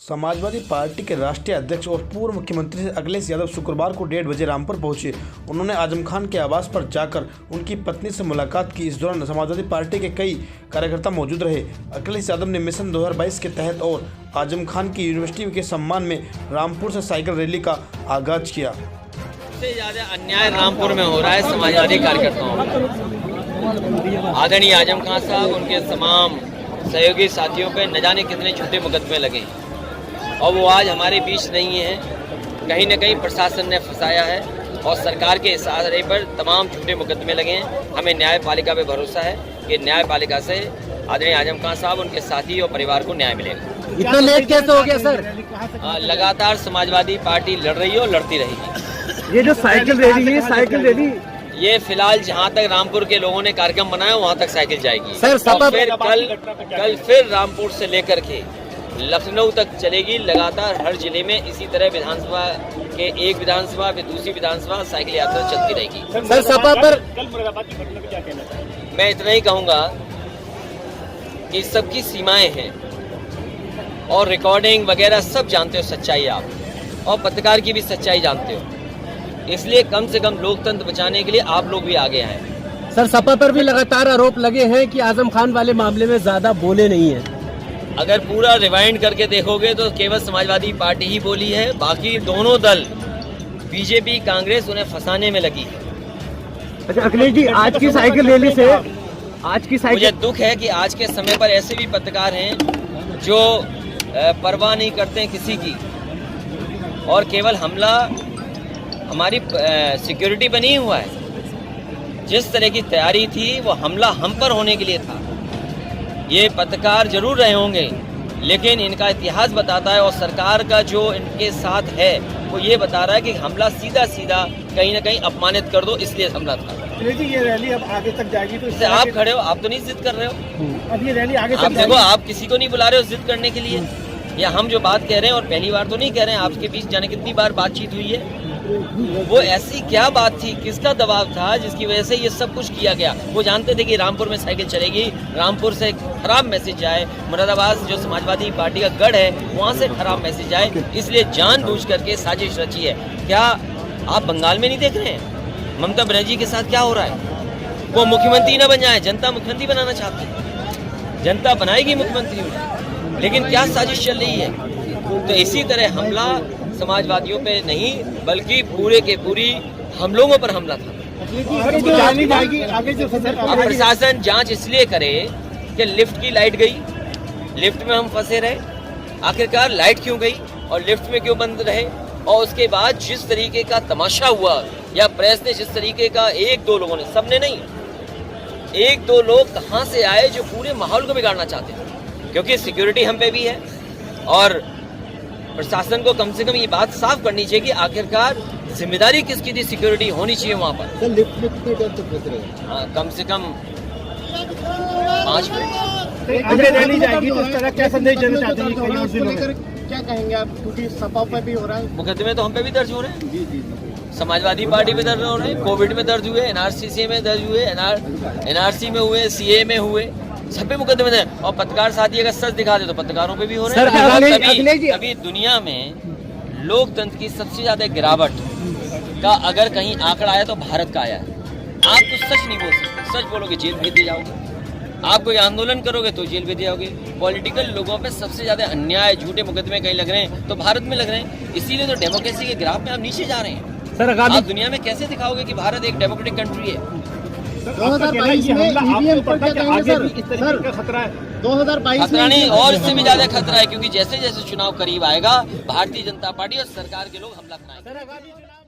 Samajwadi party के राष्ट्रीय अध्यक्ष और पूर्व मुख्यमंत्री अखिलेश यादव शुक्रवार को 1:30 बजे रामपुर पहुंचे। उन्होंने आजम खान के आवास पर जाकर उनकी पत्नी से मुलाकात की। इस दौरान समाजवादी पार्टी के कई कार्यकर्ता मौजूद रहे। अखिलेश यादव ने मिशन 2022 के तहत और आजम खान की यूनिवर्सिटी के सम्मान में रामपुर से साइकिल रैली का आगाज किया। सबसे ज्यादा अन्याय रामपुर में हो रहा है समाजवादी कार्यकर्ताओं में। आदरणीय आजम खान साहब, उनके तमाम सहयोगी साथियों पे न जाने कितने झूठे मुकदमे लगे और वो आज हमारे बीच नहीं है। कहीं न कहीं प्रशासन ने फंसाया है और सरकार के इशारे पर तमाम झूठे मुकदमे लगे हैं। हमें न्यायपालिका पे भरोसा है कि न्यायपालिका से आदरणीय आजम खान साहब, उनके साथी और परिवार को न्याय मिलेगा। इतना लेट कैसे हो गया सर? लगातार समाजवादी पार्टी लड़ रही है और लड़ती रहेगी। ये जो साइकिल रैली है, साइकिल रैली ये फिलहाल जहाँ तक रामपुर के लोगों ने कार्यक्रम बनाया वहाँ तक साइकिल जाएगी सर। और फिर कल फिर रामपुर से लेकर के लखनऊ तक चलेगी। लगातार हर जिले में इसी तरह विधानसभा के एक विधानसभा फिर दूसरी विधानसभा साइकिल यात्रा चलती रहेगी। सर सपा पर कल मुरादाबाद की घटना में क्या कहना चाहिए? मैं इतना ही कहूँगा कि सबकी सीमाएं हैं और रिकॉर्डिंग वगैरह सब जानते हो सच्चाई आप, और पत्रकार की भी सच्चाई जानते हो। इसलिए कम से कम लोकतंत्र बचाने के लिए आप लोग भी आगे आए। सर सपा पर भी लगातार आरोप लगे हैं कि आजम खान वाले मामले में ज्यादा बोले नहीं है। अगर पूरा रिवाइंड करके देखोगे तो केवल समाजवादी पार्टी ही बोली है, बाकी दोनों दल बीजेपी कांग्रेस उन्हें फंसाने में लगी है। अच्छा अखिलेश जी, आज की साइकिल रैली से मुझे दुख है कि आज के समय पर ऐसे भी पत्रकार हैं जो परवाह नहीं करते किसी की, और केवल हमला हमारी सिक्योरिटी पर नहीं हुआ है। जिस तरह की तैयारी थी वो हमला हम पर होने के लिए था। ये पत्रकार जरूर रहे होंगे, लेकिन इनका इतिहास बताता है और सरकार का जो इनके साथ है वो ये बता रहा है कि हमला सीधा सीधा कहीं ना कहीं अपमानित कर दो, इसलिए हमला था। ये रैली अब आगे तक जाएगी तो इससे आप खड़े हो, आप तो नहीं जिद कर रहे हो। अब ये रैली आगे आप देखो, आप किसी को नहीं बुला रहे हो जिद करने के लिए, या हम जो बात कह रहे हैं और पहली बार तो नहीं कह रहे हैं, आपके बीच जाने कितनी बार बातचीत हुई है। वो ऐसी क्या बात थी, किसका दबाव था जिसकी वजह से ये सब कुछ किया गया? वो जानते थे कि रामपुर में साइकिल चलेगी, रामपुर से खराब मैसेज जाए, मुरादाबाद जो समाजवादी पार्टी का गढ़ है वहाँ से खराब मैसेज जाए, इसलिए जानबूझ करके साजिश रची है। क्या आप बंगाल में नहीं देख रहे हैं ममता बनर्जी के साथ क्या हो रहा है? वो मुख्यमंत्री न बन जाए, जनता मुख्यमंत्री बनाना चाहती है, जनता बनाएगी मुख्यमंत्री, लेकिन क्या साजिश चल रही है? तो इसी तरह हमला समाजवादियों पे नहीं बल्कि पूरे के पूरी हम लोगों पर हमला था। अब प्रशासन जांच इसलिए करे कि लिफ्ट की लाइट गई, लिफ्ट में हम फंसे रहे, आखिरकार लाइट क्यों गई और लिफ्ट में क्यों बंद रहे, और उसके बाद जिस तरीके का तमाशा हुआ या प्रेस ने जिस तरीके का, एक दो लोगों ने, सबने नहीं, एक दो लोग कहां से आए जो पूरे माहौल को बिगाड़ना चाहते हैं। क्योंकि सिक्योरिटी हम पे भी है और प्रशासन को कम से कम ये बात साफ करनी चाहिए कि आखिरकार जिम्मेदारी किसकी थी, सिक्योरिटी होनी चाहिए वहाँ पर। लिफ्ट में कितने देर तक फंस रहे? हाँ, कम से कम 5 मिनट। रैली जाएगी तो इस तरह क्या संदेश देना चाहते हैं? क्या कहेंगे आप, क्योंकि सपा पर भी हो रहा है मुकदमे तो हम पे भी दर्ज हो रहे हैं। जी। समाजवादी पार्टी पे दर्ज हो रहे हैं, कोविड में दर्ज हुए, NRCC में दर्ज हुए, NRC में हुए, CA में हुए, सब पे मुकदमे हैं। और पत्रकार साथी अगर सच दिखा दे तो पत्रकारों पे भी हो रहे हैं। अभी दुनिया में लोकतंत्र की सबसे ज्यादा गिरावट का अगर कहीं आंकड़ा आया तो भारत का आया है। आप तो सच नहीं बोल सकते, सच बोलोगे जेल भेज दिए जाओगे, आप कोई आंदोलन करोगे तो जेल भेज दिए जाओगे। पॉलिटिकल लोगों पे सबसे ज्यादा अन्याय, झूठे मुकदमे कहीं लग रहे हैं तो भारत में लग रहे हैं। इसीलिए तो डेमोक्रेसी के ग्राफ में आप नीचे जा रहे हैं। सर आप दुनिया में कैसे दिखाओगे कि भारत एक डेमोक्रेटिक कंट्री है? 2022 में ईवीएम पर क्या कहेंगे सर? का खतरा है 2022 खतरा नहीं, और इससे भी ज्यादा खतरा है, क्योंकि जैसे जैसे चुनाव करीब आएगा भारतीय जनता पार्टी और सरकार के लोग हमला कराएंगे।